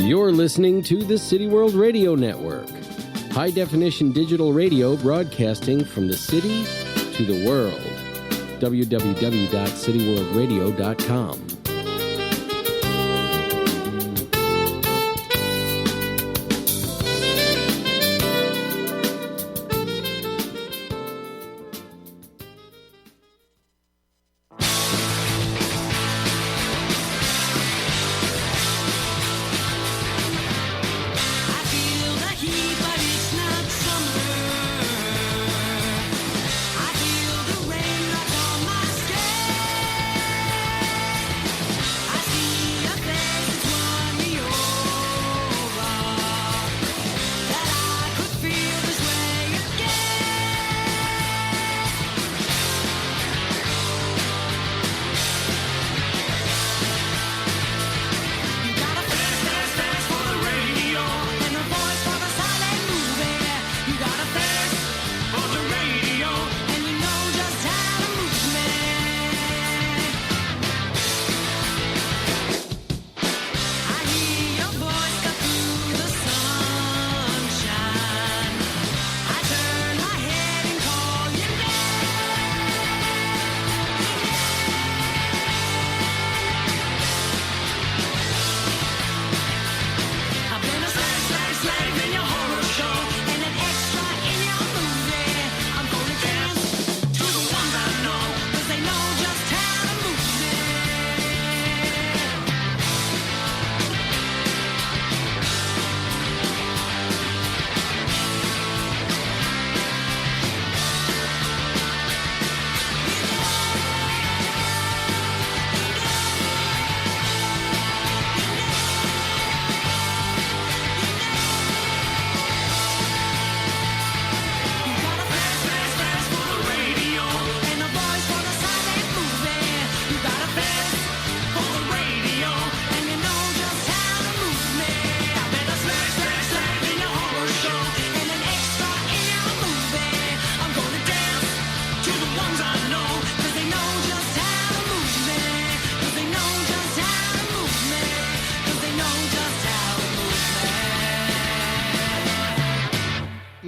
You're listening to the City World Radio Network, high-definition digital radio broadcasting from the city to the world. www.cityworldradio.com.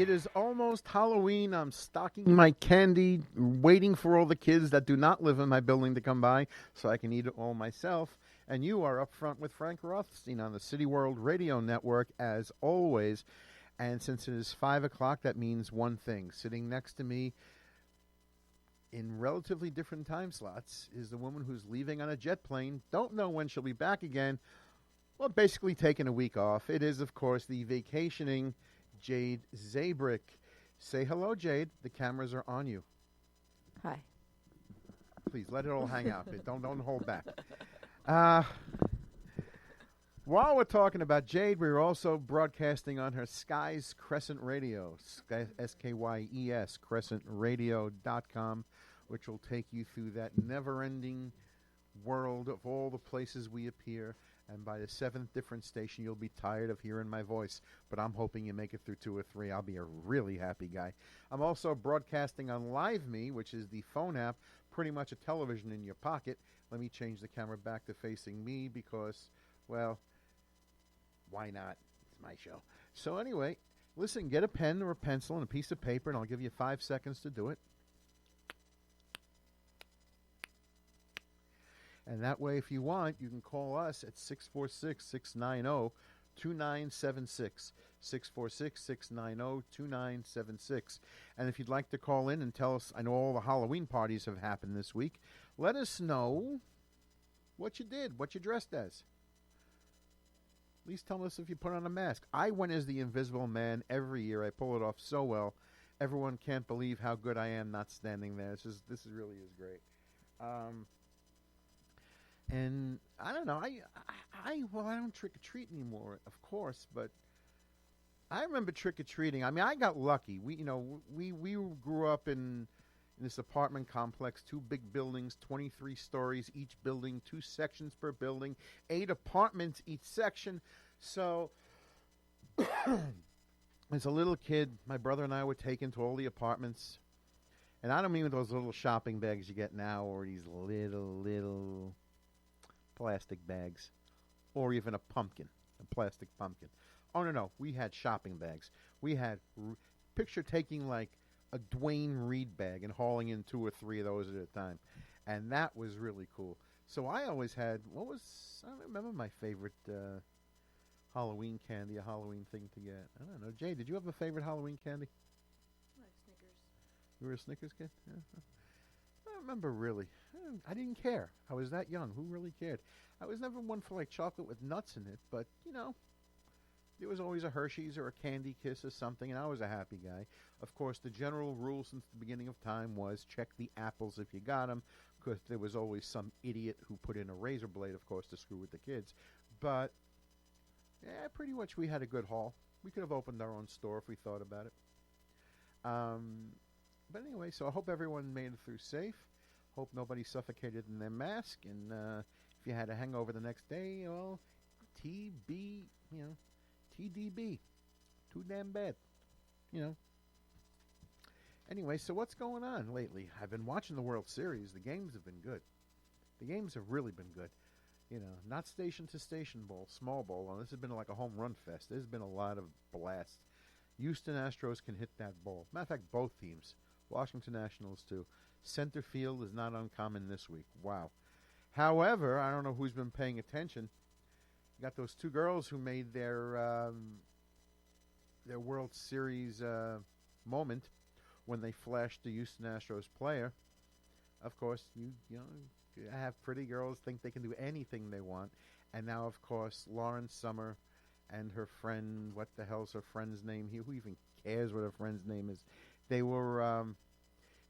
It is almost Halloween. I'm stocking my candy, waiting for all the kids that do not live in my building to come by so I can eat it all myself. And you are up front with Frank Rothstein on the City World Radio Network, as always. And since it is 5 o'clock, that means one thing. Sitting next to me in relatively different time slots is the woman who's leaving on a jet plane. Don't know when she'll be back again. Well, basically taking a week off. It is, of course, the vacationing Jade Zabrick. Say hello, Jade. The cameras are on you. Hi. Please let it all hang out. Don't hold back. While we're talking about Jade, we're also broadcasting on her Skies Crescent Radio, SKYES, crescentradio.com, which will take you through that never-ending world of all the places we appear. And by the 7th different station, you'll be tired of hearing my voice. But I'm hoping you make it through 2 or 3. I'll be a really happy guy. I'm also broadcasting on LiveMe, which is the phone app, pretty much a television in your pocket. Let me change the camera back to facing me because, well, why not? It's my show. So anyway, listen, get a pen or a pencil and a piece of paper, and I'll give you 5 seconds to do it. And that way, if you want, you can call us at 646-690-2976. 646-690-2976. And if you'd like to call in and tell us, I know all the Halloween parties have happened this week, let us know what you did, what you dressed as. At least tell us if you put on a mask. I went as the Invisible Man every year. I pull it off so well. Everyone can't believe how good I am not standing there. This really is great. And I don't know. I don't trick or treat anymore, of course, but I remember trick or treating. I mean, I got lucky. We grew up in this apartment complex, 2 big buildings, 23 stories each building, 2 sections per building, 8 apartments each section. So as a little kid, my brother and I were taken to all the apartments. And I don't mean those little shopping bags you get now or these little plastic bags or even a pumpkin. a plastic pumpkin. Oh, no. We had shopping bags. We had picture taking like a Dwayne Reed bag and hauling in 2 or 3 of those at a time. And that was really cool. So I always had, I don't remember my favorite Halloween candy, a Halloween thing to get. I don't know. Jay, did you have a favorite Halloween candy? I like Snickers. You were a Snickers kid? Yeah. I don't remember really. I didn't care. I was that young. Who really cared? I was never one for like chocolate with nuts in it, but there was always a Hershey's or a Candy Kiss or something, and I was a happy guy. Of course, the general rule since the beginning of time was check the apples if you got them, because there was always some idiot who put in a razor blade, of course, to screw with the kids. But, yeah, pretty much we had a good haul. We could have opened our own store if we thought about it. But anyway, so I hope everyone made it through safe. Hope nobody suffocated in their mask. And if you had a hangover the next day, well, TDB. Too damn bad. Anyway, so what's going on lately? I've been watching the World Series. The games have been good. The games have really been good. Not station to station ball, small ball. This has been like a home run fest. There's been a lot of blasts. Houston Astros can hit that ball. Matter of fact, both teams. Washington Nationals, too. Center field is not uncommon this week. Wow. However, I don't know who's been paying attention. You got those 2 girls who made their World Series moment when they flashed the Houston Astros player. Of course, you have pretty girls think they can do anything they want. And now, of course, Lauren Summer and her friend, what the hell's her friend's name here? Who even cares what her friend's name is? They own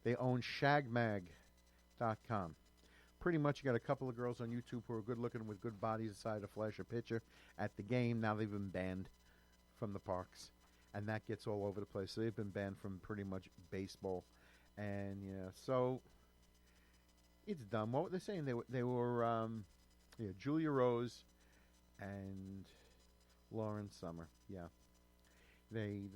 shagmag.com. Pretty much you got a couple of girls on YouTube who are good looking with good bodies decided to flash a picture at the game. Now they've been banned from the parks. And that gets all over the place. So they've been banned from pretty much baseball. And, so it's dumb. What were they saying? They were Julia Rose and Lauren Summer. Yeah. They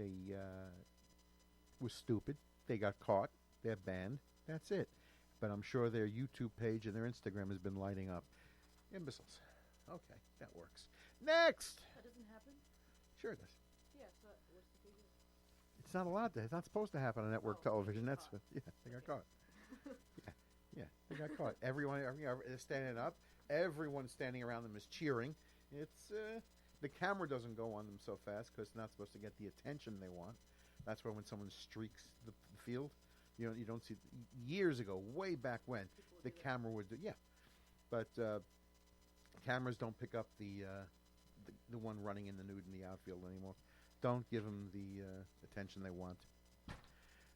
were stupid. They got caught. They're banned. That's it. But I'm sure their YouTube page and their Instagram has been lighting up. Imbeciles. Okay, that works. Next! That doesn't happen? Sure it does. Yeah, so what's the big deal? It's not allowed to. It's not supposed to happen on network television. That's caught. they got caught. Yeah, they got caught. Everyone, they're standing up. Everyone standing around them is cheering. It's the camera doesn't go on them so fast because it's not supposed to get the attention they want. That's why when someone streaks the field, you don't see. Years ago, way back when, the camera would do. Yeah, but cameras don't pick up the one running in the nude in the outfield anymore. Don't give them the attention they want.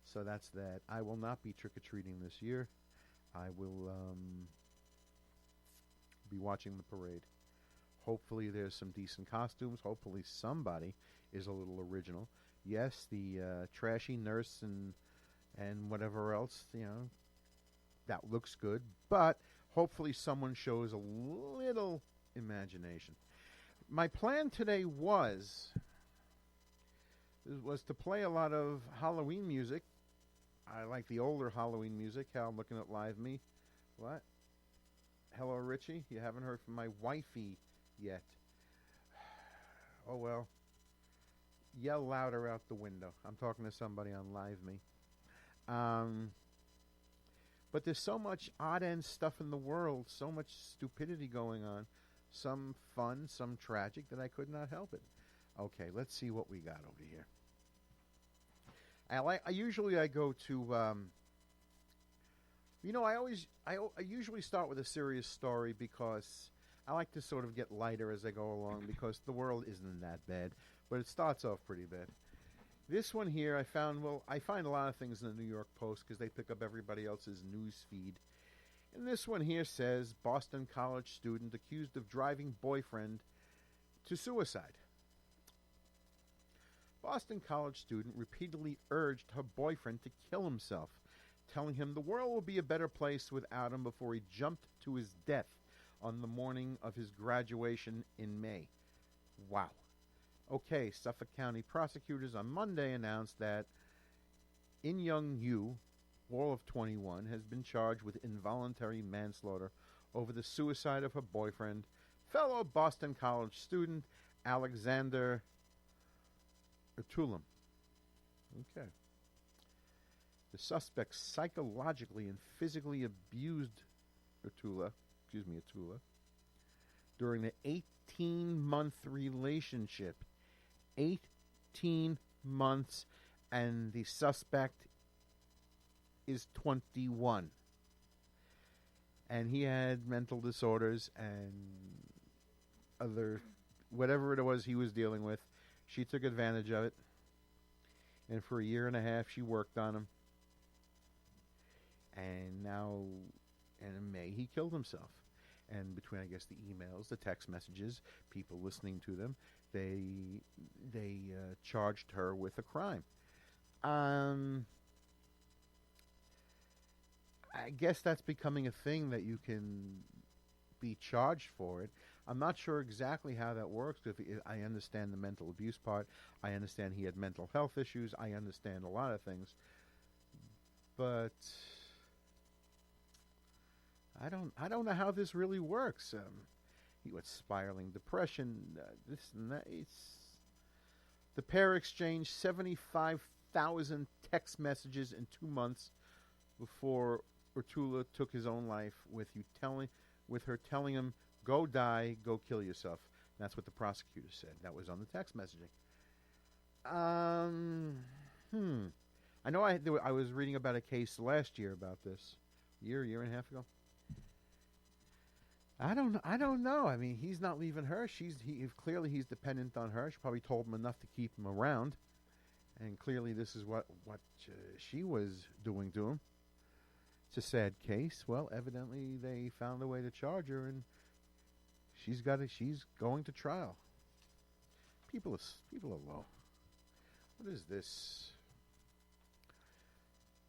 So that's that. I will not be trick-or-treating this year. I will be watching the parade. Hopefully there's some decent costumes. Hopefully somebody is a little original. Yes, the trashy nurse and whatever else, that looks good. But hopefully someone shows a little imagination. My plan today was to play a lot of Halloween music. I like the older Halloween music. Hal, I'm looking at Live Me. What? Hello, Richie. You haven't heard from my wifey yet. Oh, well. Yell louder out the window. I'm talking to somebody on Live Me. But there's so much odd-end stuff in the world, so much stupidity going on, some fun, some tragic, that I could not help it. Okay, let's see what we got over here. I usually go to I usually start with a serious story because I like to sort of get lighter as I go along because the world isn't that bad, but it starts off pretty bad. This one here I find a lot of things in the New York Post because they pick up everybody else's news feed. And this one here says Boston college student accused of driving boyfriend to suicide. Boston college student repeatedly urged her boyfriend to kill himself, telling him the world will be a better place without him before he jumped to his death on the morning of his graduation in May. Wow. Okay, Suffolk County prosecutors on Monday announced that In Young Yu, all of 21, has been charged with involuntary manslaughter over the suicide of her boyfriend, fellow Boston college student Alexander Ertulam. Okay. The suspect psychologically and physically abused Ertula during the 18-month relationship. 18 months, and the suspect is 21. And he had mental disorders and other, whatever it was he was dealing with. She took advantage of it. And for a year and a half, she worked on him. And now, in May, he killed himself. And between, I guess, the emails, the text messages, people listening to them, they charged her with a crime. I guess that's becoming a thing that you can be charged for it. I'm not sure exactly how that works. I understand the mental abuse part. I understand he had mental health issues. I understand a lot of things. But I don't know how this really works. He was spiraling depression, this and that. The pair exchanged 75,000 text messages in 2 months before Ertula took his own life, with her telling him, "Go die, go kill yourself." That's what the prosecutor said. That was on the text messaging. I know I was reading about a case last year about this, year and a half ago. I don't know. I mean, he's not leaving her. Clearly he's dependent on her. She probably told him enough to keep him around, and clearly this is what she was doing to him. It's a sad case. Well, evidently they found a way to charge her, and she's going to trial. People are low. What is this?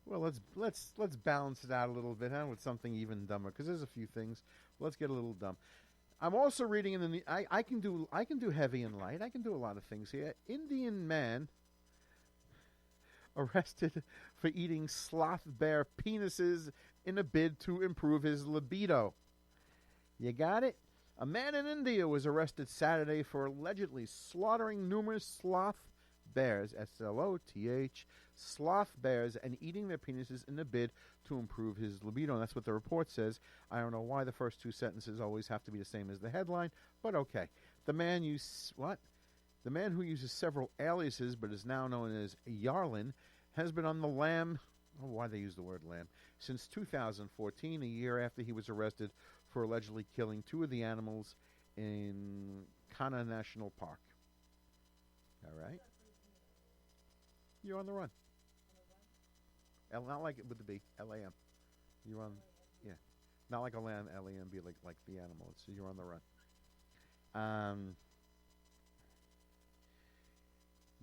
Well, let's balance it out a little bit, with something even dumber, because there's a few things. Let's get a little dumb. I'm also reading in the. I can do heavy and light. I can do a lot of things here. Indian man arrested for eating sloth bear penises in a bid to improve his libido. You got it? A man in India was arrested Saturday for allegedly slaughtering numerous sloth bears, S-L-O-T-H, sloth bears, and eating their penises in a bid to improve his libido. And that's what the report says. I don't know why the first two sentences always have to be the same as the headline, but okay. The man who uses several aliases but is now known as Yarlin has been on the lam, why they use the word lamb, since 2014, a year after he was arrested for allegedly killing two of the animals in Kanha National Park. All right? You're on the run. Not like it with the B, L-A-M. You're on, yeah. Not like a lamb, L-A-M-B, like the animal. So you're on the run.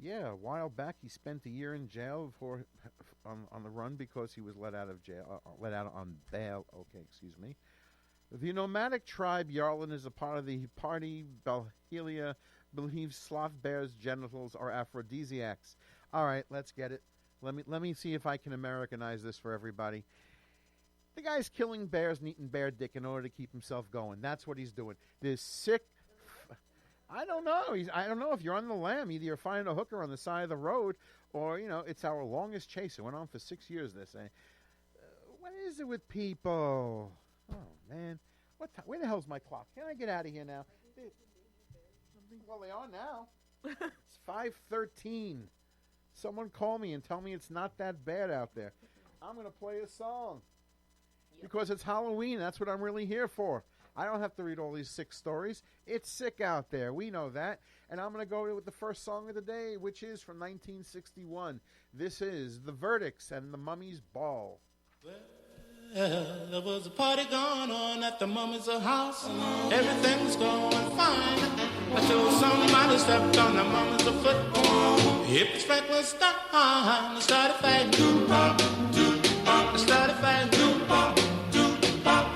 Yeah, a while back he spent a year in jail on the run because he was let out of jail, let out on bail. Okay, excuse me. The nomadic tribe Yarlin is a part of the party Belhelia believes sloth bears' genitals are aphrodisiacs. All right, let's get it. Let me see if I can Americanize this for everybody. The guy's killing bears and eating bear dick in order to keep himself going. That's what he's doing. This sick. I don't know. I don't know if you're on the lam. Either you're finding a hooker on the side of the road, or it's our longest chase. It went on for 6 years. They say. What is it with people? Oh man, where the hell's my clock? Can I get out of here now? Well, they are now. It's 5:13. Someone call me and tell me it's not that bad out there. I'm going to play a song. Because it's Halloween. That's what I'm really here for. I don't have to read all these sick stories. It's sick out there. We know that. And I'm going to go with the first song of the day, which is from 1961. This is The Verdicts and the Mummy's Ball. Well, there was a party going on at the Mummy's house. Everything was going fine until somebody stepped on the Mummy's foot. Hips Franklin started fighting. Started fighting.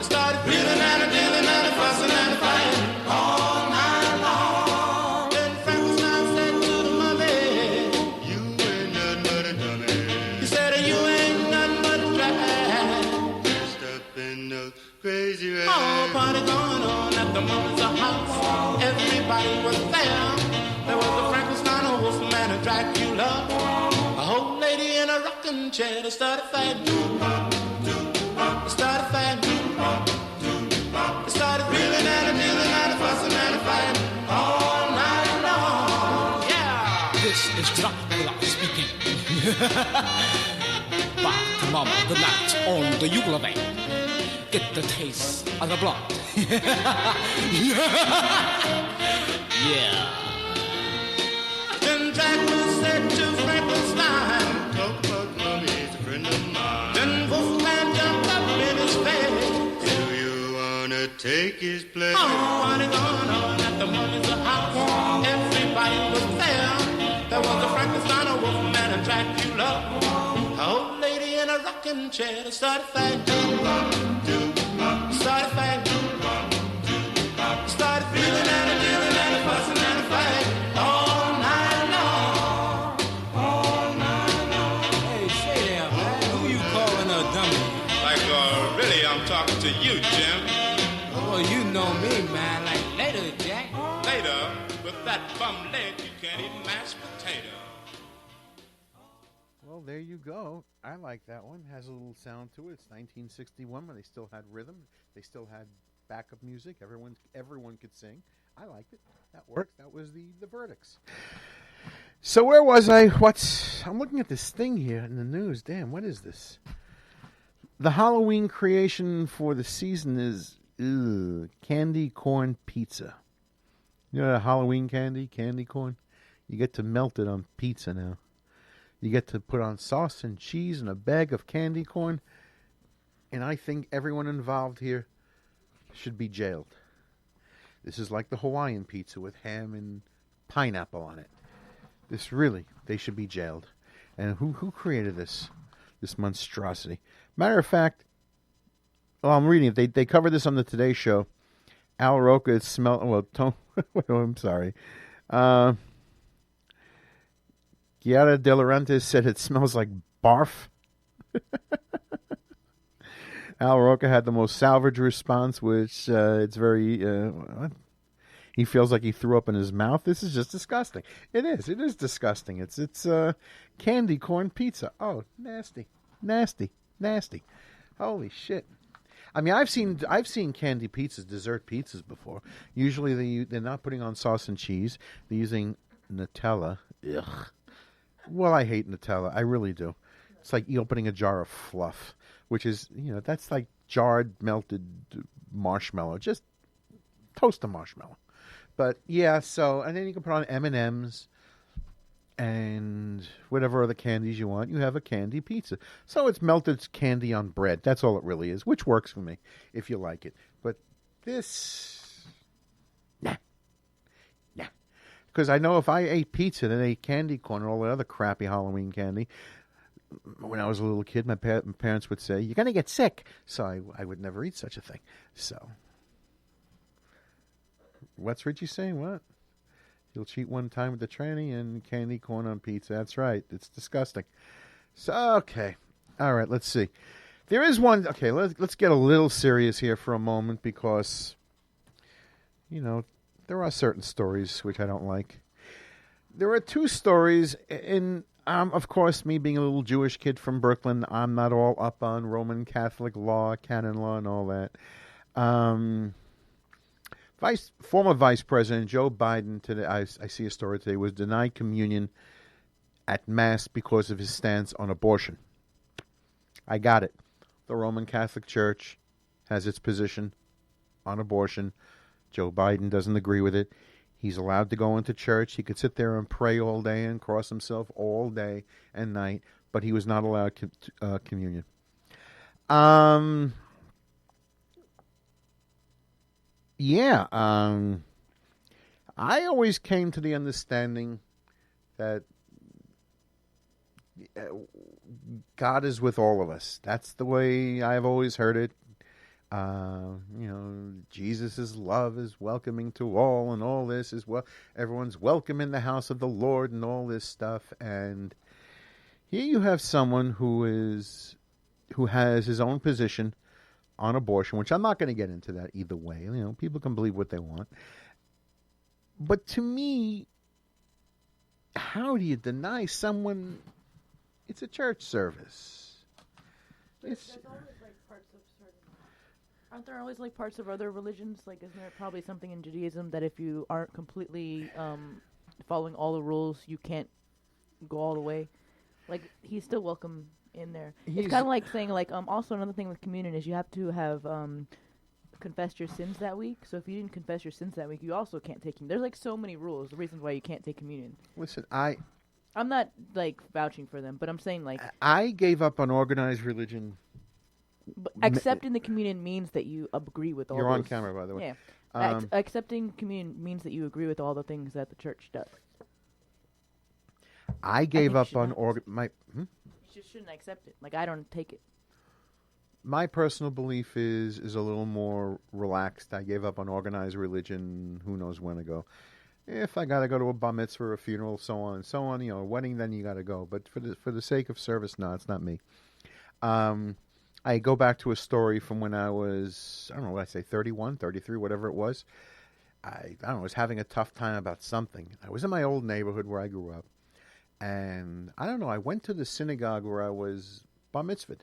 Started feeling and dealing and fussing and fighting all night long. Then Frankenstein said to the mummy, "You ain't nothing but a dummy." He said, "You ain't nothing but a drag." Dressed up in those crazy rags. Oh, party going on at the Mummy's house. Everybody was there. Dracula. A old lady in a rocking chair that started fighting. Started fighting. Started reeling and dealing and fussing and fighting all night long. Yeah. This is Dracula speaking. Back to Mama the night on the Eula vein. Get the taste of the blood. Yeah. Then Dracula said to Frankenstein, talk about money, he's a friend of mine. Then Wolfman jumped up in his face. Do you wanna take his place? Oh, what is going on at the mommy's house? Everybody was there. There was a Frankenstein, a Wolfman, and Dracula. A old lady in a rocking chair that started fighting. Started fighting. Started feeling and dealing and fussing and fighting all night long. All night long. Hey, say there, man. Who you calling a dummy? Like, really, I'm talking to you, Jim. Well, you know me, man. Like later, Jack. Later, with that bum leg, you can't eat mashed potato. Well, there you go. I like that one. Has a little sound to it. It's 1961 when they still had rhythm. They still had backup music. Everyone could sing. I liked it. That worked. That was the verdicts. So where was I? I'm looking at this thing here in the news. Damn, what is this? The Halloween creation for the season is candy corn pizza. You know the Halloween candy corn? You get to melt it on pizza now. You get to put on sauce and cheese and a bag of candy corn. And I think everyone involved here should be jailed. This is like the Hawaiian pizza with ham and pineapple on it. This really, they should be jailed. And who created this monstrosity? Matter of fact, well, I'm reading it. They covered this on the Today Show. Al Roca I'm sorry. Chiara De Laurentiis said it smells like barf. Al Roca had the most salvage response, which it's very... he feels like he threw up in his mouth. This is just disgusting. It is. It is disgusting. It's candy corn pizza. Oh, nasty. Nasty. Nasty. Holy shit. I mean, I've seen candy pizzas, dessert pizzas before. Usually they're not putting on sauce and cheese. They're using Nutella. Ugh. Well, I hate Nutella. I really do. It's like opening a jar of fluff, which is, that's like jarred, melted marshmallow. Just toast a marshmallow. But, yeah, and then you can put on M&Ms and whatever other candies you want. You have a candy pizza. So it's melted candy on bread. That's all it really is, which works for me if you like it. But this, nah. Because I know if I ate pizza and ate candy corn and all the other crappy Halloween candy, when I was a little kid, my parents would say, "You're going to get sick." So I would never eat such a thing. So, what's Richie saying? What? He'll cheat one time with the tranny and candy corn on pizza. That's right. It's disgusting. So, okay. All right, let's see. There is one. Okay, let's get a little serious here for a moment because, there are certain stories which I don't like. There are two stories, and of course, me being a little Jewish kid from Brooklyn, I'm not all up on Roman Catholic law, canon law, and all that. Former Vice President Joe Biden today, I see a story today, was denied communion at Mass because of his stance on abortion. I got it. The Roman Catholic Church has its position on abortion. Joe Biden doesn't agree with it. He's allowed to go into church. He could sit there and pray all day and cross himself all day and night, but he was not allowed communion. I always came to the understanding that God is with all of us. That's the way I've always heard it. Jesus' love is welcoming to all, and all this is everyone's welcome in the house of the Lord, and all this stuff. And here you have someone who has his own position on abortion, which I'm not going to get into that either way. People can believe what they want. But to me, how do you deny someone? It's a church service. It's There's always like parts of certain. Aren't there always like parts of other religions? Like, isn't there probably something in Judaism that if you aren't completely following all the rules, you can't go all the way? Like, he's still welcome in there. It's kind of like saying, like, also another thing with communion is you have to have confessed your sins that week. So if you didn't confess your sins that week, you also can't take communion. There's like so many rules, the reasons why you can't take communion. Listen, I'm not like vouching for them, but I'm saying like I gave up on organized religion. but accepting the communion means that you agree with all. You're on those- camera, by the way. Yeah, accepting communion means that you agree with all the things that the church does. I gave think you up should on not. my. You just shouldn't accept it. Like, I don't take it. My personal belief is a little more relaxed. I gave up on organized religion who knows when ago. If I got to go to a bar mitzvah or a funeral, so on and so on, a wedding, then you got to go. But for the sake of service, no, it's not me. I go back to a story from when I was, I don't know what I say, 31, 33, whatever it was. I don't know, I was having a tough time about something. I was in my old neighborhood where I grew up. And I don't know, I went to the synagogue where I was bar mitzvahed.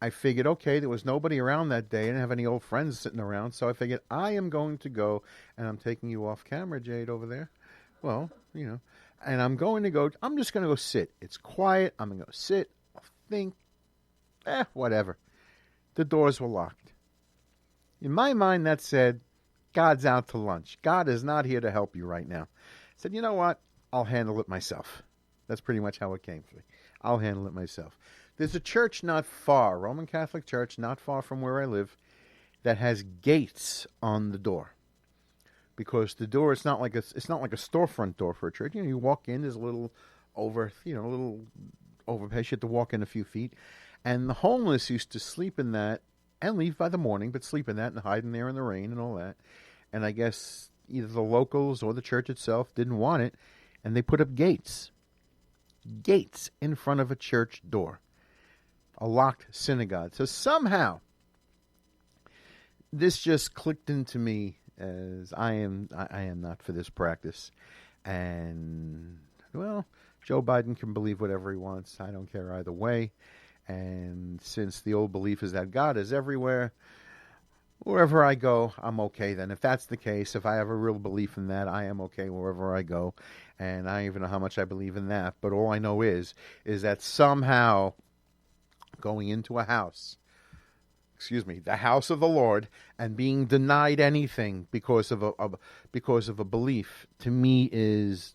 I figured, okay, there was nobody around that day. I didn't have any old friends sitting around. So I figured, I am going to go, and I'm taking you off camera, Jade, over there. Well, and I'm going to go, I'm just going to go sit. It's quiet. I'm going to go sit. I'll think. Whatever. The doors were locked. In my mind, that said, God's out to lunch. God is not here to help you right now. I said, you know what? I'll handle it myself. That's pretty much how it came to me. I'll handle it myself. There's a church not far, Roman Catholic church, not far from where I live, that has gates on the door. Because the door, it's not like a storefront door for a church. You walk in, there's a little overpass. You have to walk in a few feet. And the homeless used to sleep in that and leave by the morning, but sleep in that and hide in there in the rain and all that. And I guess either the locals or the church itself didn't want it, and they put up gates. Gates in front of a church door. A locked synagogue. So somehow, this just clicked into me as I am not for this practice. And, well, Joe Biden can believe whatever he wants. I don't care either way. And since the old belief is that God is everywhere, wherever I go, I'm okay then. If that's the case, if I have a real belief in that, I am okay wherever I go. And I don't even know how much I believe in that. But all I know is that somehow going into a house, the house of the Lord, and being denied anything because of a belief, to me is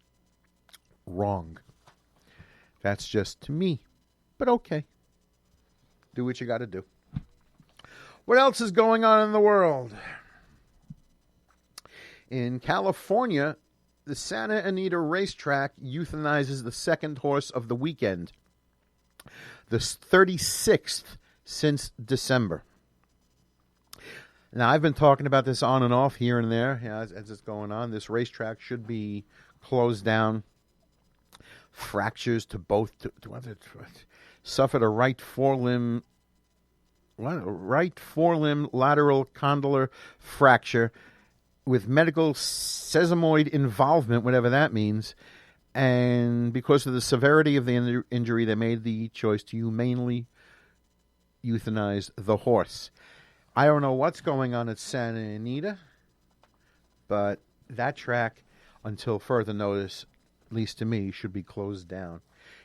wrong. That's just to me. But okay. Do what you got to do. What else is going on in the world? In California, the Santa Anita racetrack euthanizes the second horse of the weekend. The 36th since December. Now, I've been talking about this on and off here and there as it's going on. This racetrack should be closed down. Fractures to both. Suffered a right forelimb lateral condylar fracture with medical sesamoid involvement, whatever that means. And because of the severity of the injury, they made the choice to humanely euthanize the horse. I don't know what's going on at Santa Anita, but that track, until further notice, at least to me, should be closed down.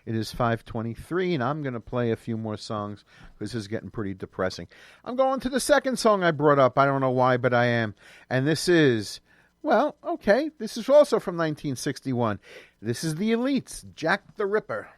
It is 5:23, and I'm going to play a few more songs because this is getting pretty depressing. I'm going to the second song I brought up. I don't know why, but I am. And this is, well, okay, this is also from 1961. This is the Elites, Jack the Ripper.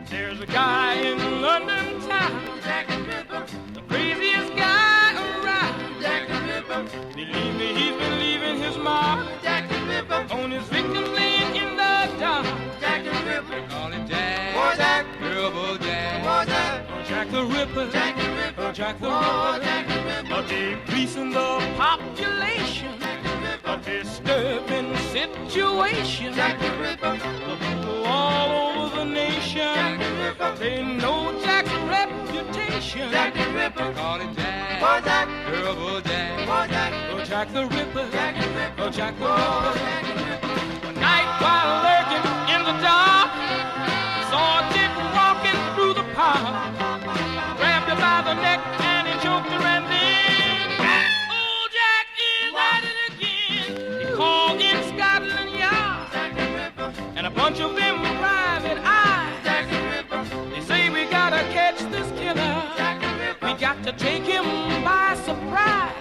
There's a guy in London town, Jack the Ripper, the craziest guy around, Jack the Ripper. Believe me, he's been leaving his mark, Jack the Ripper, on his victims laying in the dark, Jack the Ripper. Call him Jack, boy Jack, Ripper Jack, boy Jack, Jack the Ripper, Jack the Ripper, Jack the Ripper, Jack the Ripper. Decreasing the population, Jack the Ripper, a disturbing situation, Jack the Ripper. The people all over the nation, Jack the Ripper, they know Jack's reputation, Jack the Ripper. Call him Jack, boy Jack, Ripper Jack, boy Jack, Jack the Ripper, oh Jack the Ripper. One night while lurking in the dark, saw a chick walking through the park. Grabbed her by the neck and he choked her and then old Jack is at it again. He called in Scotland Yard and a bunch of them private eyes. They say we gotta catch this killer. We got to take him by surprise.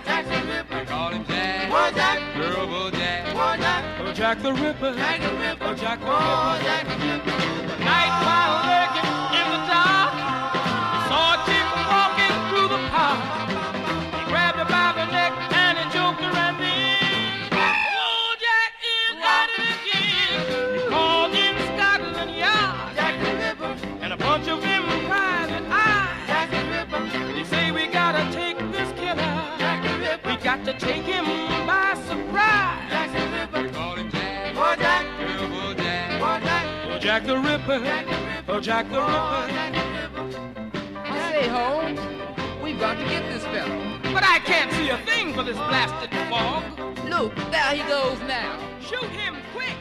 We call him Jack, oh Jack, Terrible Jack, oh Jack, oh Jack the Ripper, oh Jack the Ripper. One night while lurking in the dark, he saw a chick walking through the park. He grabbed her by the neck and he choked her and then oh Jack is at it again. He called in Scotland Yard and a bunch of them private eyes. They say we gotta take this killer. We got to take him by surprise. We call him Jack, oh Jack, Terrible Jack, oh Jack, oh Jack the Ripper, oh Jack the Ripper. I say, Holmes, we've got to get this fella. But I can't see a thing for this blasted fog. Look, there he goes now. Shoot him quick.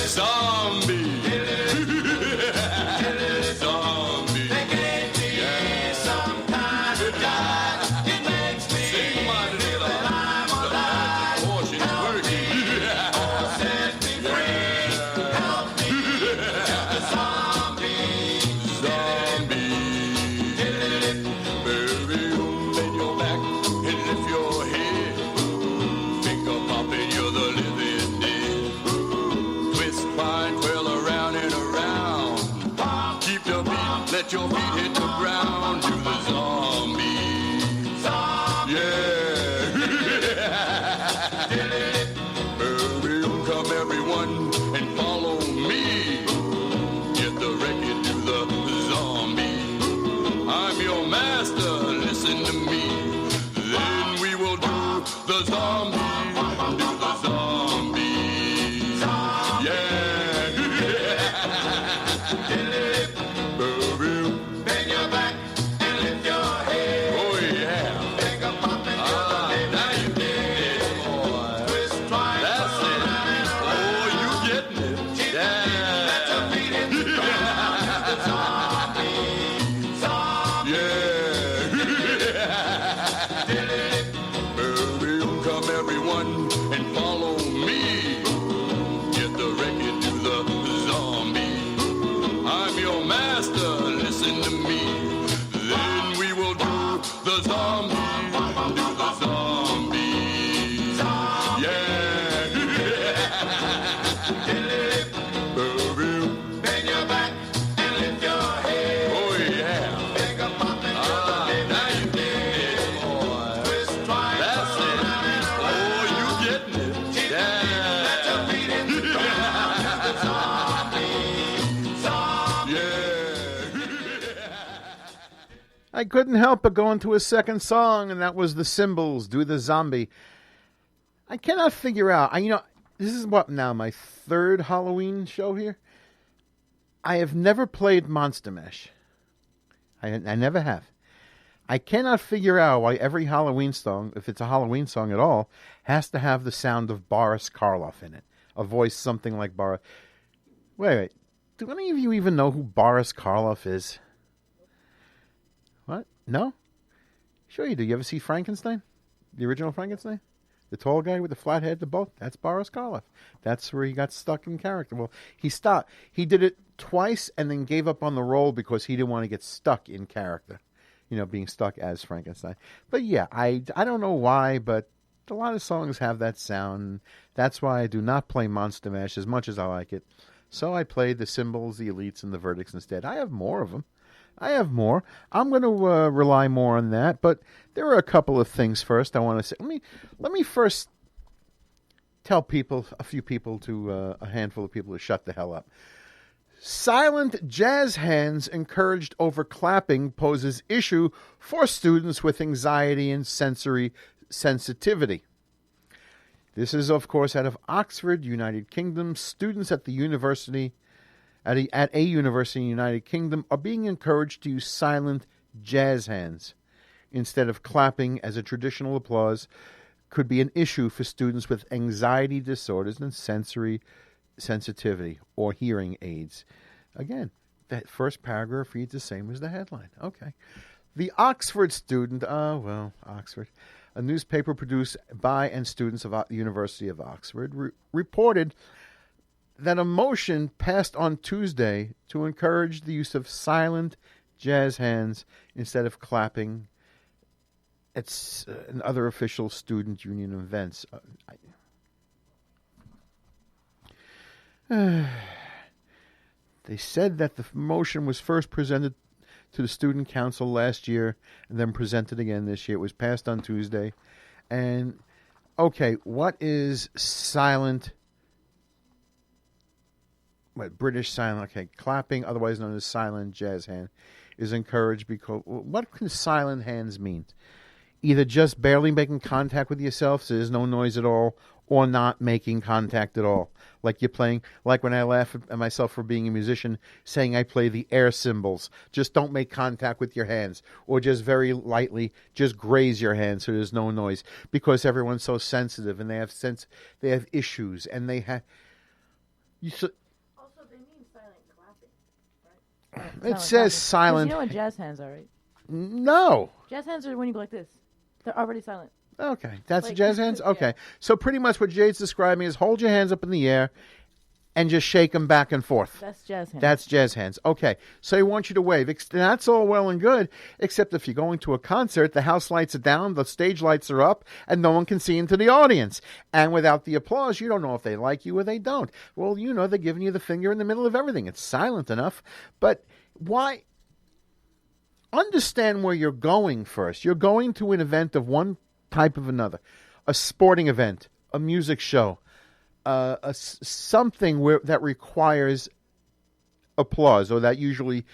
Zombie. Zombie. They gave me some time to die. It makes me feel that I'm alive. Help me, oh, set me free. Help me, the zombie. Zombie. Baby, lay your back and lift your head. Finger popping, you're the living dead. Twist, wind, twirl around and around. Keep your beat, let your feet hit the ground. Do the zombie. Yeah. Hurry, come everyone and follow me. Get the record, do the zombie. I'm your master, listen to me. Then we will do the zombie. Do the zombie. Yeah. Bend your back and lift your head. Oh yeah. Take a pop and now you did, boy. Twist, twine, that's it. Oh, you getting it? Yeah. Let your feet hit the ground. The zombie. Zombie. Yeah. Hurry, come everyone and follow me. Get the record, do the zombie. I'm your master, listen to me. Then we will do the zombie. Do the zombie. Yeah. Hurry, bend your back and lift your head. Oh yeah. Take a pop and now you did it, boy. Twist, twine, that's it. Oh, you getting it? Yeah. Let your feet hit the ground. The zombie. Zombie. Yeah. I couldn't help but go into a second song, and that was the Symbols, Do the Zombie. I cannot figure out, this is what now, my third Halloween show here? I have never played Monster Mash. I never have. I cannot figure out why every Halloween song, if it's a Halloween song at all, has to have the sound of Boris Karloff in it. A voice something like Boris. Wait. Do any of you even know who Boris Karloff is? What? No? Sure you do. You ever see Frankenstein? The original Frankenstein? The tall guy with the flat head, the boat? That's Boris Karloff. That's where he got stuck in character. Well, he stopped. He did it twice and then gave up on the role because he didn't want to get stuck in character. Being stuck as Frankenstein. But yeah, I don't know why, but a lot of songs have that sound. That's why I do not play Monster Mash as much as I like it. So I played the Symbols, the Elites, and the Verdicts instead. I have more of them. I'm going to rely more on that, but there are a couple of things first I want to say. Let me first tell a handful of people to shut the hell up. Silent jazz hands encouraged over clapping poses issue for students with anxiety and sensory sensitivity. This is, of course, out of Oxford, United Kingdom. Students at the University at a university in the United Kingdom are being encouraged to use silent jazz hands instead of clapping, as a traditional applause could be an issue for students with anxiety disorders and sensory sensitivity or hearing aids. Again, that first paragraph reads the same as the headline. Okay. The Oxford student, Oxford, a newspaper produced by and students of the University of Oxford, reported that a motion passed on Tuesday to encourage the use of silent jazz hands instead of clapping at other official student union events. They said that the motion was first presented to the Student Council last year and then presented again this year. It was passed on Tuesday. And, okay, what is silent? British silent, okay, clapping, otherwise known as silent jazz hand, is encouraged because, what can silent hands mean? Either just barely making contact with yourself, so there's no noise at all, or not making contact at all. Like you're playing, like when I laugh at myself for being a musician, saying I play the air cymbals. Just don't make contact with your hands, or just very lightly, just graze your hands so there's no noise. Because everyone's so sensitive, and they have issues, and they have. Also, they mean silent clapping, right? It says silent. You know what jazz hands are, right? No. Jazz hands are when you go like this. They're already silent. Okay, that's Like, the jazz hands? Okay. yeah. So pretty much what Jade's describing is hold your hands up in the air and just shake them back and forth. That's jazz hands. That's jazz hands. Okay, so he wants you to wave. That's all well and good, except if you're going to a concert, the house lights are down, the stage lights are up, and no one can see into the audience. And without the applause, you don't know if they like you or they don't. Well, they're giving you the finger in the middle of everything. It's silent enough. But why? Understand where you're going first. You're going to an event of one type of another. A sporting event, a music show, something that requires applause, or that usually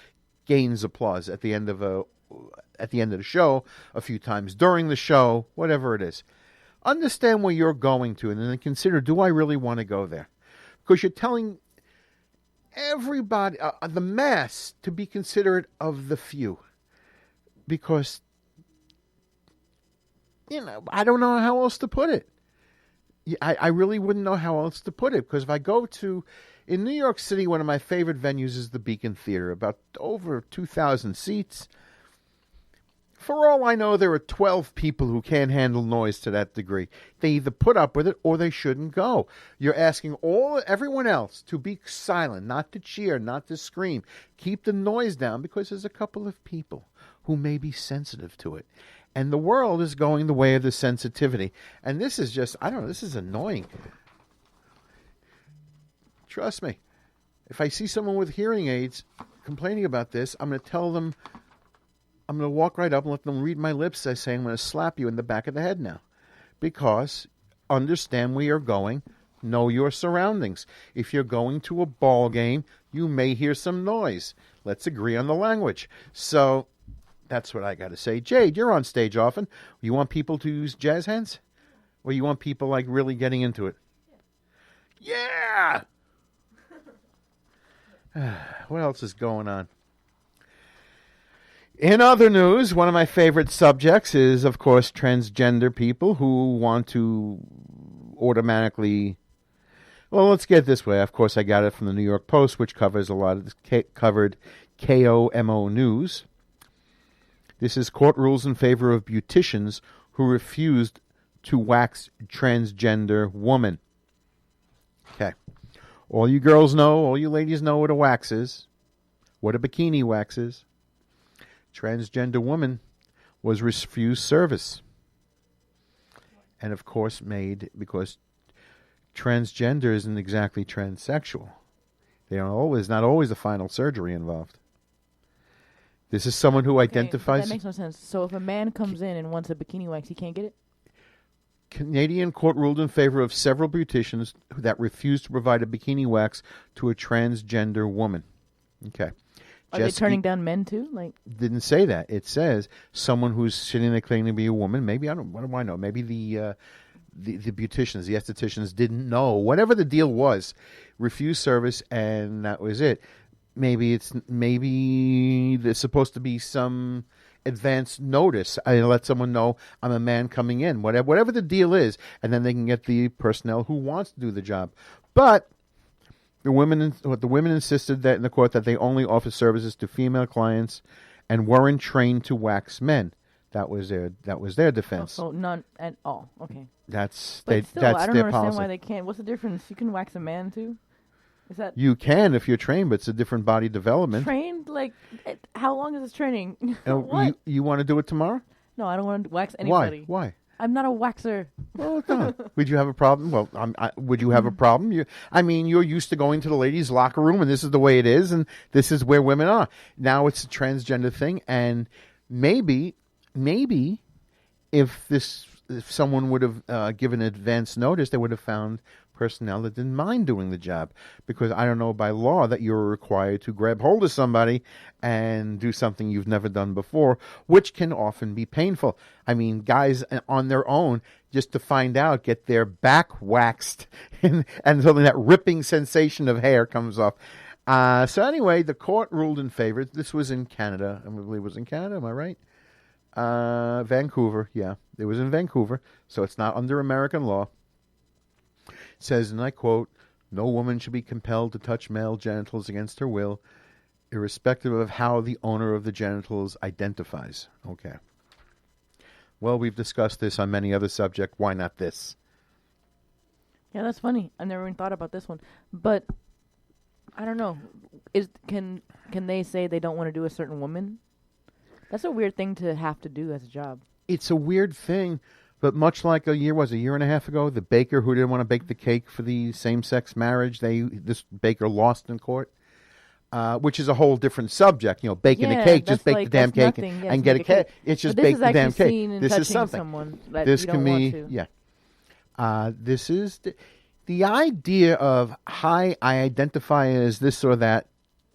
gains applause at the end of the show, a few times during the show, whatever it is. Understand where you're going to, and then consider: do I really want to go there? Because you're telling everybody, the mass, to be considerate of the few. Because, I don't know how else to put it. I really wouldn't know how else to put it. Because if I go in New York City, one of my favorite venues is the Beacon Theater, about over 2,000 seats. For all I know, there are 12 people who can't handle noise to that degree. They either put up with it or they shouldn't go. You're asking everyone else to be silent, not to cheer, not to scream. Keep the noise down, because there's a couple of people who may be sensitive to it. And the world is going the way of the sensitivity. And this is just, I don't know, this is annoying. Trust me. If I see someone with hearing aids complaining about this, I'm going to tell them, I'm going to walk right up and let them read my lips as saying, I'm going to slap you in the back of the head now. Because understand where you're going. Know your surroundings. If you're going to a ball game, you may hear some noise. Let's agree on the language. So that's what I got to say. Jade, you're on stage often. You want people to use jazz hands? Or you want people like really getting into it? Yeah! What else is going on? In other news, one of my favorite subjects is, of course, transgender people who want to automatically... Well, let's get it this way. Of course, I got it from the New York Post, which covers a lot of this, covered KOMO news. This is court rules in favor of beauticians who refused to wax transgender woman. Okay. All you girls know, all you ladies know what a wax is, what a bikini wax is. Transgender woman was refused service. And of course made because transgender isn't exactly transsexual. Not always a final surgery involved. This is someone who identifies... That makes no sense. So if a man comes in and wants a bikini wax, he can't get it? Canadian court ruled in favor of several beauticians that refused to provide a bikini wax to a transgender woman. Okay. Are they turning down men too? Didn't say that. It says someone who's sitting there claiming to be a woman. Maybe, what do I know? Maybe the beauticians, the estheticians didn't know. Whatever the deal was, refused service, and that was it. maybe there's supposed to be some advance notice. I let someone know I'm a man coming in, whatever the deal is, and then they can get the personnel who wants to do the job. But the women insisted that in the court that they only offer services to female clients and weren't trained to wax men. That was their defense. So none at all. Okay. That's But still, that's I don't their understand policy. why they can't. What's the difference? You can wax a man too. Is that You can if you're trained, but it's a different body development. trained? Like, how long is this training? Oh, What? you want to do it tomorrow? No, I don't want to wax anybody. Why? I'm not a waxer. Well, no. Would you have a problem? Well, would you have a problem? You're used to going to the ladies' locker room, and this is the way it is, and this is where women are. Now it's a transgender thing, and maybe, if someone would have given advance notice, they would have found personnel that didn't mind doing the job. Because I don't know by law that you're required to grab hold of somebody and do something you've never done before, which can often be painful. I mean, guys on their own, just to find out, get their back waxed and suddenly that ripping sensation of hair comes off. So anyway, the court ruled in favor. This was in Canada. I believe it was in Canada. Am I right? Vancouver. Yeah, it was in Vancouver. So it's not under American law. It says, and I quote, "No woman should be compelled to touch male genitals against her will, irrespective of how the owner of the genitals identifies." Okay. Well, we've discussed this on many other subjects. Why not this? Yeah, that's funny. I never even thought about this one. But I don't know. Can they say they don't want to do a certain woman? That's a weird thing to have to do as a job. It's a weird thing, but much like a year and a half ago, the baker who didn't want to bake the cake for the same-sex marriage, this baker lost in court, which is a whole different subject. Baking a cake, just bake the damn cake and get a cake. It's just bake the damn cake. This is something. Someone that This you can don't be, want to. yeah. This is the idea of, hi, I identify as this or that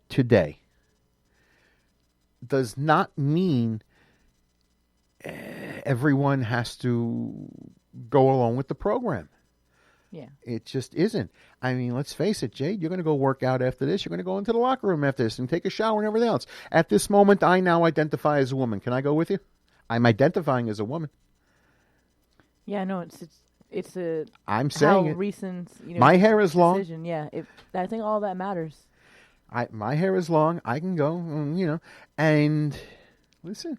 today, does not mean everyone has to go along with the program. Yeah. It just isn't. I mean, let's face it, Jade, you're going to go work out after this. You're going to go into the locker room after this and take a shower and everything else. At this moment, I now identify as a woman. Can I go with you? I'm identifying as a woman. Yeah, no, it's a. I'm saying how it. recent. My hair is long. Decision. Yeah, I think all that matters. My hair is long. I can go, and listen.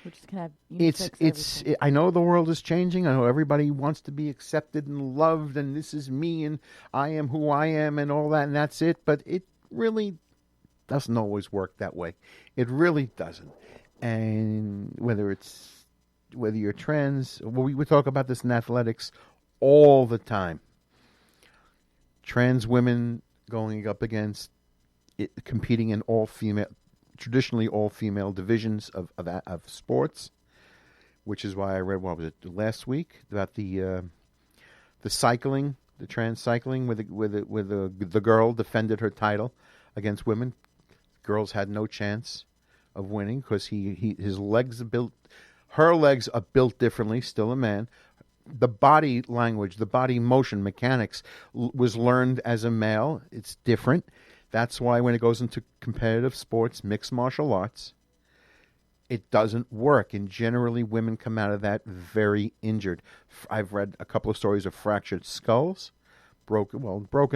We just can have It's. I know the world is changing. I know everybody wants to be accepted and loved, and this is me, and I am who I am, and all that, and that's it. But it really doesn't always work that way. It really doesn't. And whether you're trans, we talk about this in athletics all the time. Trans women going up against competing in traditionally all female divisions of sports, which is why I read, what was it, last week, about the cycling, the trans cycling, where the girl defended her title against women. Girls had no chance of winning because his legs are built. Her legs are built differently. Still a man. The body language, the body motion mechanics was learned as a male. It's different. That's why when it goes into competitive sports, mixed martial arts, it doesn't work. And generally, women come out of that very injured. I've read a couple of stories of fractured skulls, broken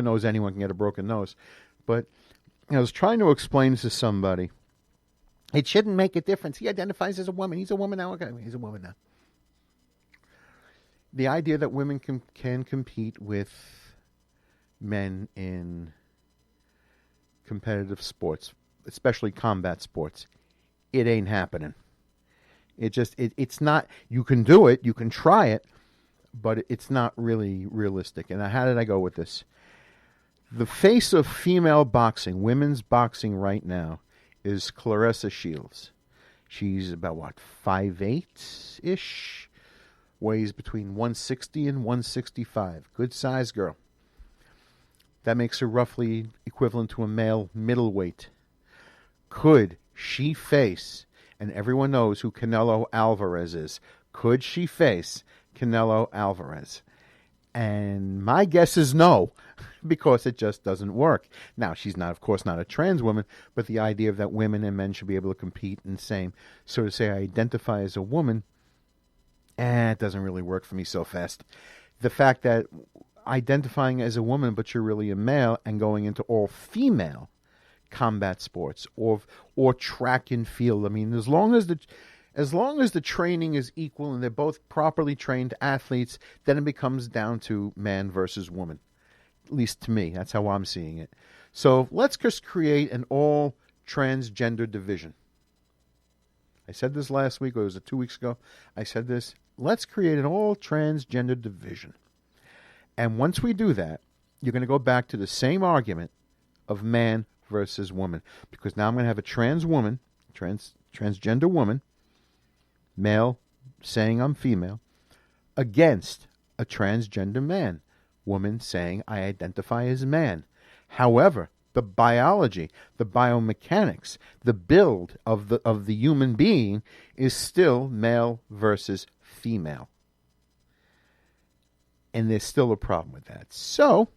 nose. Anyone can get a broken nose. But I was trying to explain to somebody, it shouldn't make a difference. He identifies as a woman. He's a woman now. Okay, he's a woman now. The idea that women can compete with men in competitive sports, especially combat sports, it ain't happening. It's not. You can do it, you can try it, but it's not really realistic. And how did I go with this? The face of female boxing, women's boxing right now, is Claressa Shields. She's about 5'8"-ish, weighs between 160 and 165. Good size girl. That makes her roughly equivalent to a male middleweight. Could she face, and everyone knows who Canelo Alvarez is, could she face Canelo Alvarez? And my guess is no, because it just doesn't work. Now, she's not, of course, not a trans woman, but the idea that women and men should be able to compete in the same, so to say, I identify as a woman, it doesn't really work for me so fast. The fact that identifying as a woman, but you're really a male, and going into all female combat sports or track and field. I mean, as long as the training is equal and they're both properly trained athletes, then it becomes down to man versus woman. At least to me, that's how I'm seeing it. So let's just create an all transgender division. I said this last week, or was it 2 weeks ago? I said this. Let's create an all transgender division. And once we do that, you're going to go back to the same argument of man versus woman. Because now I'm going to have a trans woman, transgender woman, male saying I'm female, against a transgender man, woman saying I identify as man. However, the biology, the biomechanics, the build of the human being is still male versus female. And there's still a problem with that. So,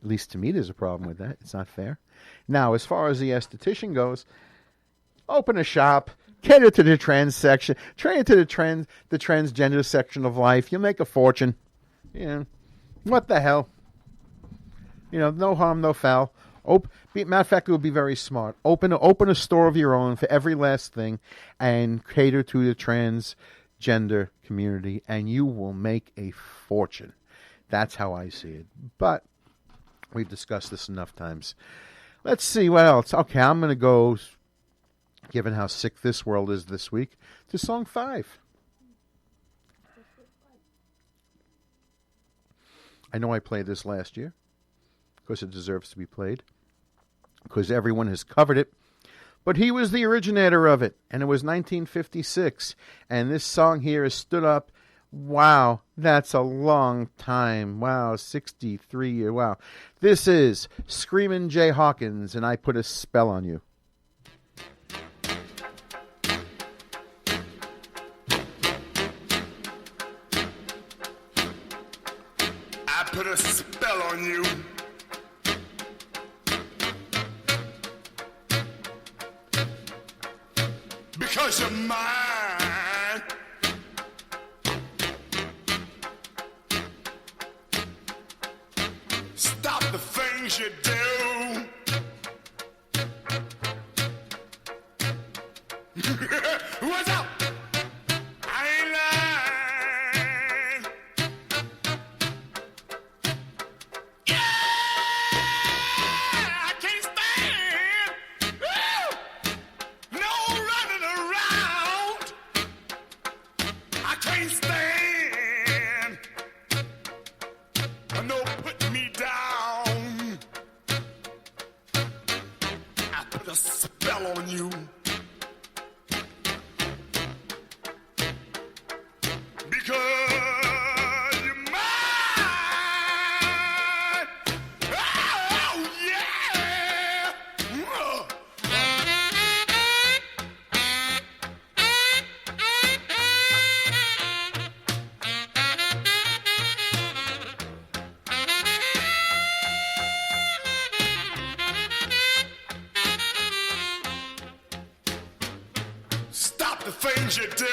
at least to me there's a problem with that. It's not fair. Now, as far as the esthetician goes, open a shop, cater to the trans section, train to the transgender section of life. You'll make a fortune. What the hell? No harm, no foul. Matter of fact, it would be very smart. Open a store of your own for every last thing and cater to the transgender community, and you will make a fortune. That's how I see it. But we've discussed this enough times. Let's see what else. Okay, I'm going to go, given how sick this world is this week, to song 5. I know I played this last year because it deserves to be played, because everyone has covered it. But he was the originator of it, and it was 1956. And this song here has stood up. Wow, that's a long time. Wow, 63 years. Wow. This is Screamin' Jay Hawkins, and I Put a Spell on You. I put a spell on you. Because you're mine. Stop the things you do. What's up? I ain't lying. Yeah, I can't stand. Woo! No running around. I can't stand. No put me down. I put a spell on you. Because you're mine. Oh, yeah. Stop the things you do.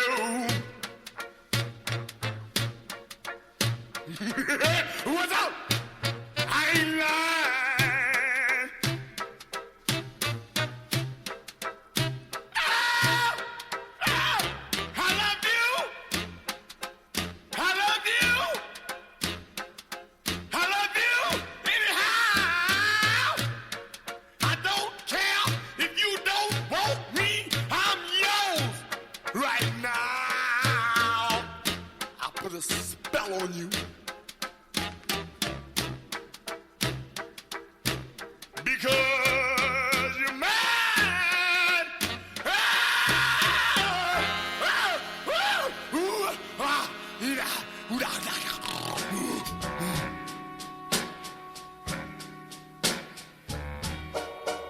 What's up? I ain't lying. Oh, oh, I love you. I love you. I love you anyhow. I don't care if you don't want me. I'm yours right now. I put a spell on you. Because you're mine.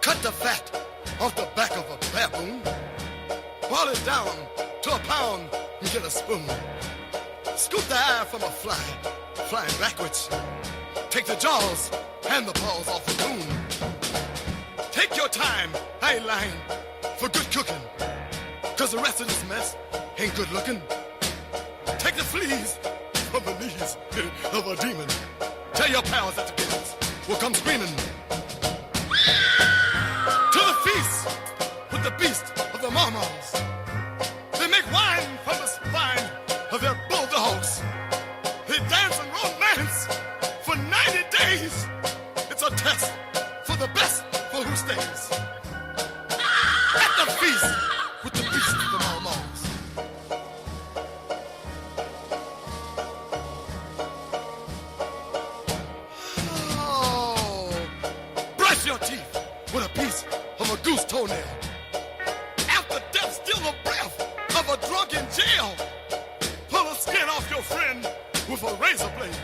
Cut the fat off the back of a baboon. Boil it down to a pound and get a spoon. Scoop the eye from a fly flying backwards. Take the jaws and the paws off the moon. Take your time, I ain't lying, for good cooking. Cause the rest of this mess ain't good looking. Take the fleas from the knees of a demon. Tell your pals that the kids will come screaming. To the feast with the beast of the mamas. They make wine from the spine of their bulldogs. They dance and romance for 90 days. It's a test for the best for who stays. At the feast with the beast of the mamas. Oh, brush your teeth with a piece of a goose toenail. After death, steal the breath of a drunk in jail. Pull the skin off your friend with a razor blade.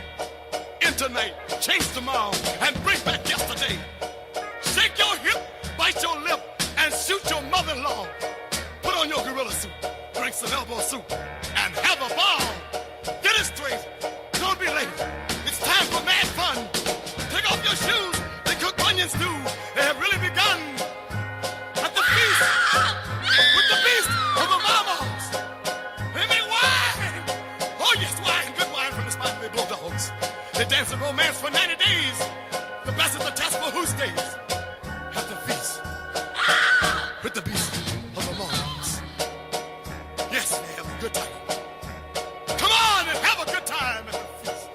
In tonight, change tomorrow, and bring back yesterday. Shake your hip, bite your lip, and shoot your mother-in-law. Put on your gorilla suit, drink some elbow soup, and have a ball. Get it straight, don't be late. It's time for mad fun. Take off your shoes, they cook onions too. They have really begun. At the feast, with the beast of the mamas. They make wine. Oh yes, wine, good wine from the spot of their bulldogs. They dance and romance for 90 days. The best is the test for who stays. At the feast, with the beast of the mamas. Yes, they have a good time. Come on and have a good time at the feast.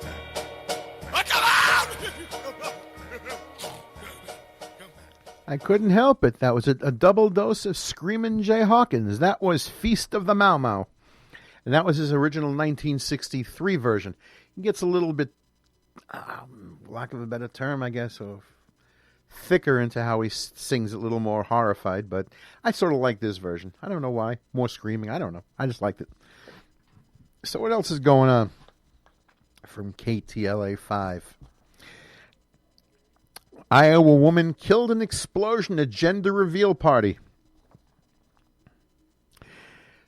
Come on! I couldn't help it. That was a double dose of Screamin' Jay Hawkins. That was Feast of the Mau Mau. And that was his original 1963 version. He gets a little bit, lack of a better term, I guess, or thicker into how he sings, a little more horrified. But I sort of like this version. I don't know why. More screaming. I don't know. I just liked it. So what else is going on from KTLA 5? Iowa woman killed in explosion at gender reveal party.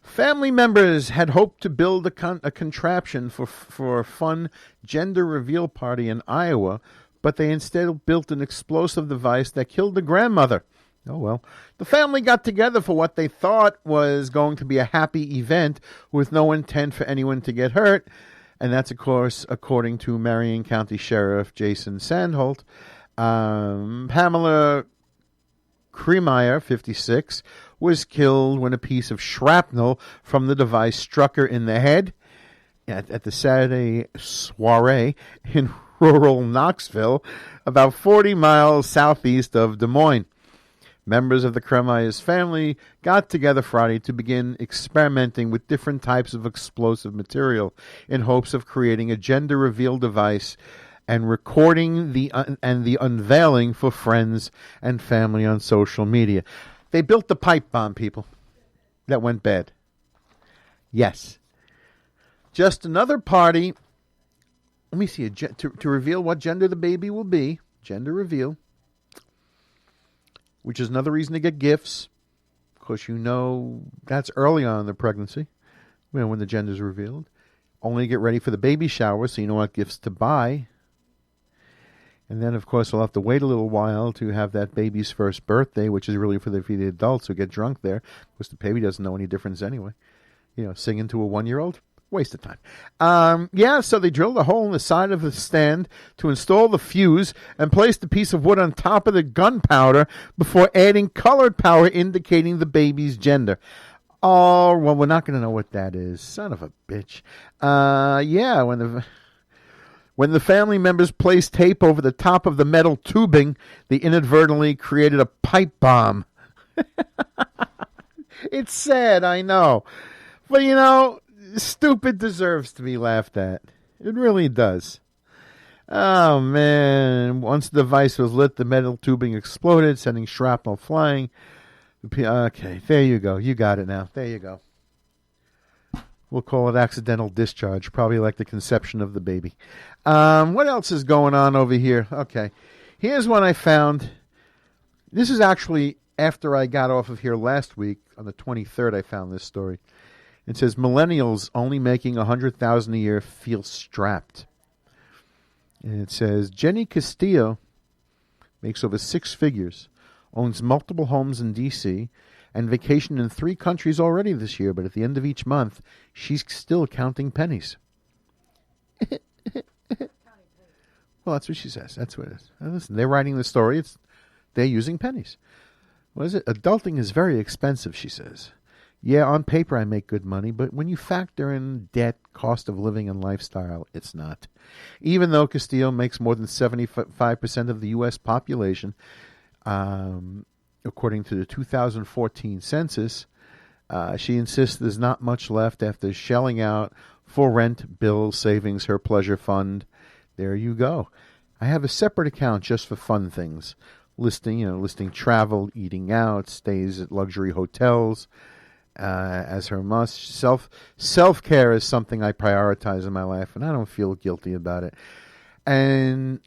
Family members had hoped to build a contraption for a fun gender reveal party in Iowa, but they instead built an explosive device that killed the grandmother. Oh, well. The family got together for what they thought was going to be a happy event with no intent for anyone to get hurt. And that's, of course, according to Marion County Sheriff Jason Sandholt. Pamela Kremeyer, 56, was killed when a piece of shrapnel from the device struck her in the head at the Saturday soiree in rural Knoxville, about 40 miles southeast of Des Moines. Members of the Kremeyer's family got together Friday to begin experimenting with different types of explosive material in hopes of creating a gender reveal device and recording the unveiling for friends and family on social media. They built the pipe bomb, people. That went bad. Yes. Just another party. Let me see. To reveal what gender the baby will be. Gender reveal. Which is another reason to get gifts. Of course, you know that's early on in the pregnancy. When the gender is revealed. Only get ready for the baby shower so you know what gifts to buy. And then, of course, we'll have to wait a little while to have that baby's first birthday, which is really for the adults who get drunk there, because the baby doesn't know any difference anyway. Singing to a 1-year-old, waste of time. So they drilled a hole in the side of the stand to install the fuse and placed a piece of wood on top of the gunpowder before adding colored powder indicating the baby's gender. Oh, well, we're not going to know what that is. Son of a bitch. When the family members placed tape over the top of the metal tubing, they inadvertently created a pipe bomb. It's sad, I know. But, stupid deserves to be laughed at. It really does. Oh, man. Once the device was lit, the metal tubing exploded, sending shrapnel flying. Okay, there you go. You got it now. There you go. We'll call it accidental discharge, probably like the conception of the baby. What else is going on over here? Okay, here's one I found. This is actually after I got off of here last week. On the 23rd, I found this story. It says, millennials only making $100,000 a year feel strapped. And it says, Jenny Castillo makes over 6 figures, owns multiple homes in D.C., and vacationed in 3 countries already this year, but at the end of each month, she's still counting pennies. Well, that's what she says. That's what it is. Now, listen, they're writing the story. They're using pennies. What is it? Adulting is very expensive, she says. Yeah, on paper I make good money, but when you factor in debt, cost of living, and lifestyle, it's not. Even though Castillo makes more than 75% of the U.S. population, according to the 2014 census, she insists there's not much left after shelling out for rent, bills, savings, her pleasure fund. There you go. I have a separate account just for fun things, listing travel, eating out, stays at luxury hotels as her must. Self-care is something I prioritize in my life, and I don't feel guilty about it. And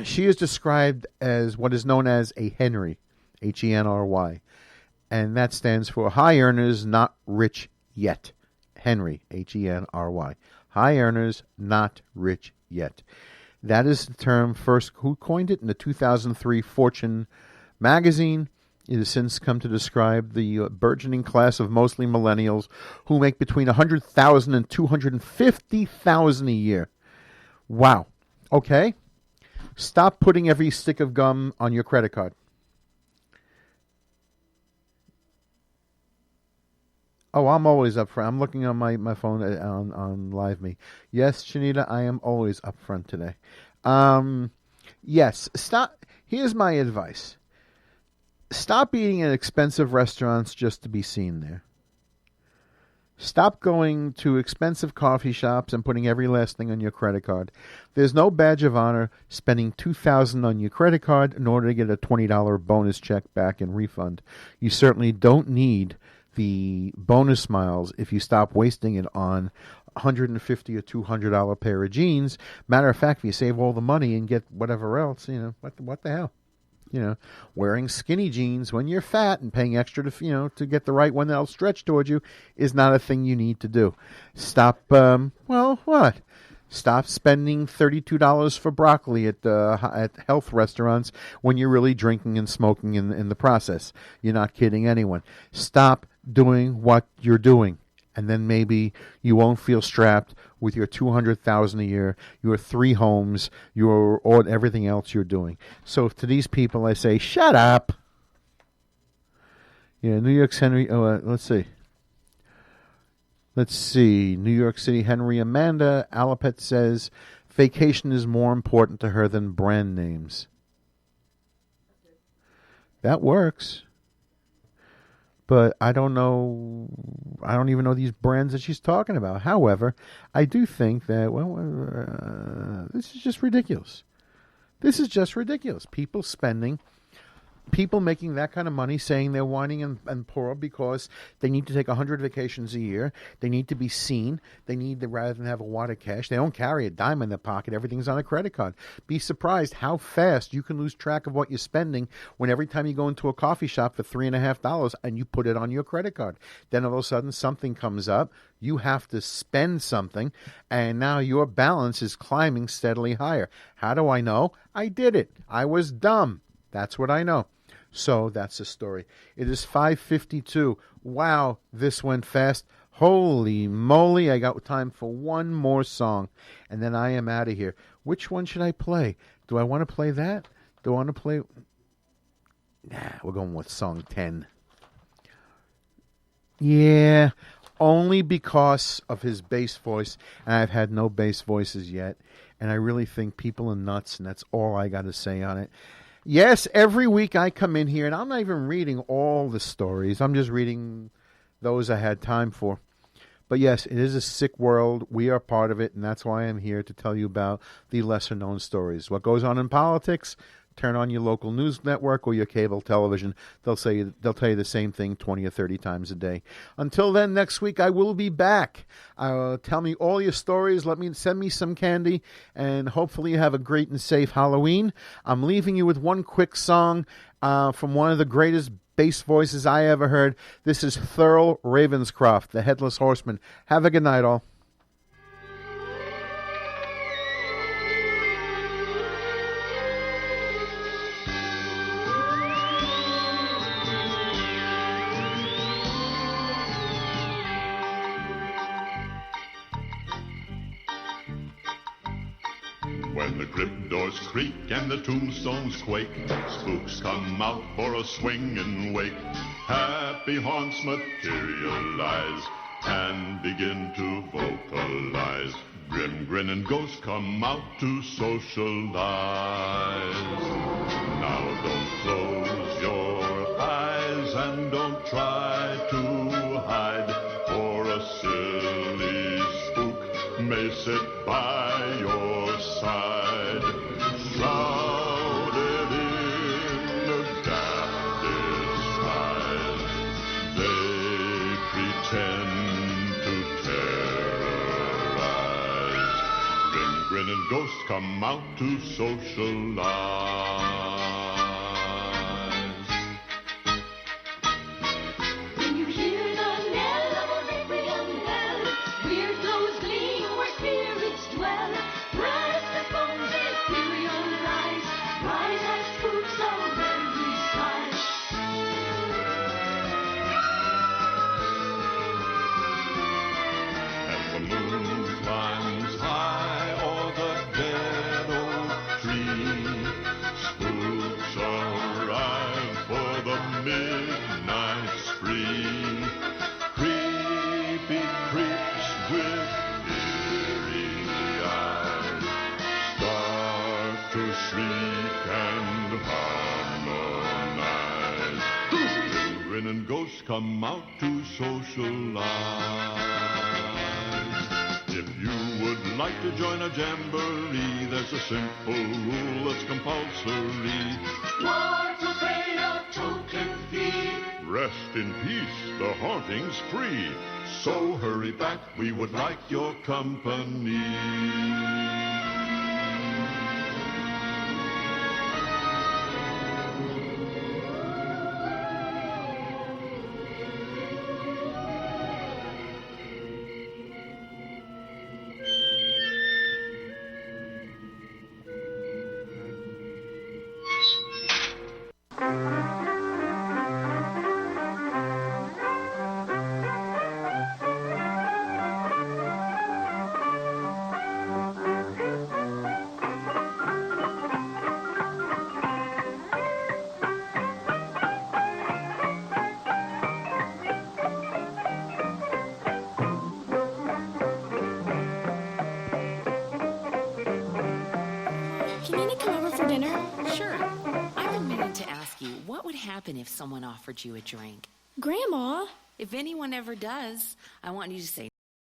she is described as what is known as a Henry, Henry, and that stands for high earners, not rich yet. Henry, Henry. High earners, not rich yet. That is the term first, who coined it? In the 2003 Fortune magazine. It has since come to describe the burgeoning class of mostly millennials who make between $100,000 and $250,000 a year. Wow. Okay. Stop putting every stick of gum on your credit card. Oh, I'm always up front. I'm looking on my phone on LiveMe. Yes, Shanita, I am always up front today. Yes, stop. Here's my advice. Stop eating at expensive restaurants just to be seen there. Stop going to expensive coffee shops and putting every last thing on your credit card. There's no badge of honor spending $2,000 on your credit card in order to get a $20 bonus check back in refund. You certainly don't need the bonus miles if you stop wasting it on $150 or $200 pair of jeans. Matter of fact, if you save all the money and get whatever else, what the hell? Wearing skinny jeans when you're fat and paying extra to get the right one that'll stretch towards you is not a thing you need to do. Stop, Stop spending $32 for broccoli at health restaurants when you're really drinking and smoking in the process. You're not kidding anyone. Stop doing what you're doing, and then maybe you won't feel strapped with your $200,000 a year, your 3 homes, or everything else you're doing. So to these people, I say, shut up. Yeah, New York's Henry. Let's see. New York City Henry Amanda Alapet says vacation is more important to her than brand names. That works. But I don't even know these brands that she's talking about. However, I do think that, this is just ridiculous. This is just ridiculous. People making that kind of money saying they're whining and poor because they need to take 100 vacations a year. They need to be seen. They need to, rather than have a wad of cash, they don't carry a dime in their pocket. Everything's on a credit card. Be surprised how fast you can lose track of what you're spending when every time you go into a coffee shop for $3.50 and you put it on your credit card. Then all of a sudden something comes up. You have to spend something, and now your balance is climbing steadily higher. How do I know? I did it. I was dumb. That's what I know. So that's the story. It is 5:52. Wow, this went fast. Holy moly, I got time for one more song, and then I am out of here. Which one should I play? Do I want to play that? Do I want to play... Nah, we're going with song 10. Yeah, only because of his bass voice, and I've had no bass voices yet, and I really think people are nuts, and that's all I got to say on it. Yes, every week I come in here, and I'm not even reading all the stories. I'm just reading those I had time for. But yes, it is a sick world. We are part of it, and that's why I'm here to tell you about the lesser-known stories. What goes on in politics? Turn on your local news network or your cable television. They'll tell you the same thing 20 or 30 times a day. Until then, next week I will be back. Tell me all your stories. Send me some candy, and hopefully you have a great and safe Halloween. I'm leaving you with one quick song from one of the greatest bass voices I ever heard. This is Thurl Ravenscroft, the Headless Horseman. Have a good night, all. When the crypt doors creak and the tombstones quake, spooks come out for a swing and wake. Happy haunts materialize and begin to vocalize. Grim grinning ghosts come out to socialize. Now don't close your eyes and don't try to hide, for a silly spook may sit by your side. Shrouded in the damp disguise, they pretend to terrorize. Grinning ghosts come out to socialize. When you hear the knell of a requiem bell, weird glows gleam where spirits dwell. Rise the bones etherealize, rise as spooks of every size. As the moon climbs high o'er the dead oak tree, spooks arrive for the midnight spree. Creepy creeps with eerie eyes start to shriek and harmonize. Grinning ghosts come out to socialize. If you would like to join a jamboree, there's a simple rule that's compulsory. Once a pay a token fee. Rest in peace, the haunting's free. So hurry back, we would like your company. If someone offered you a drink. Grandma? If anyone ever does, I want you to say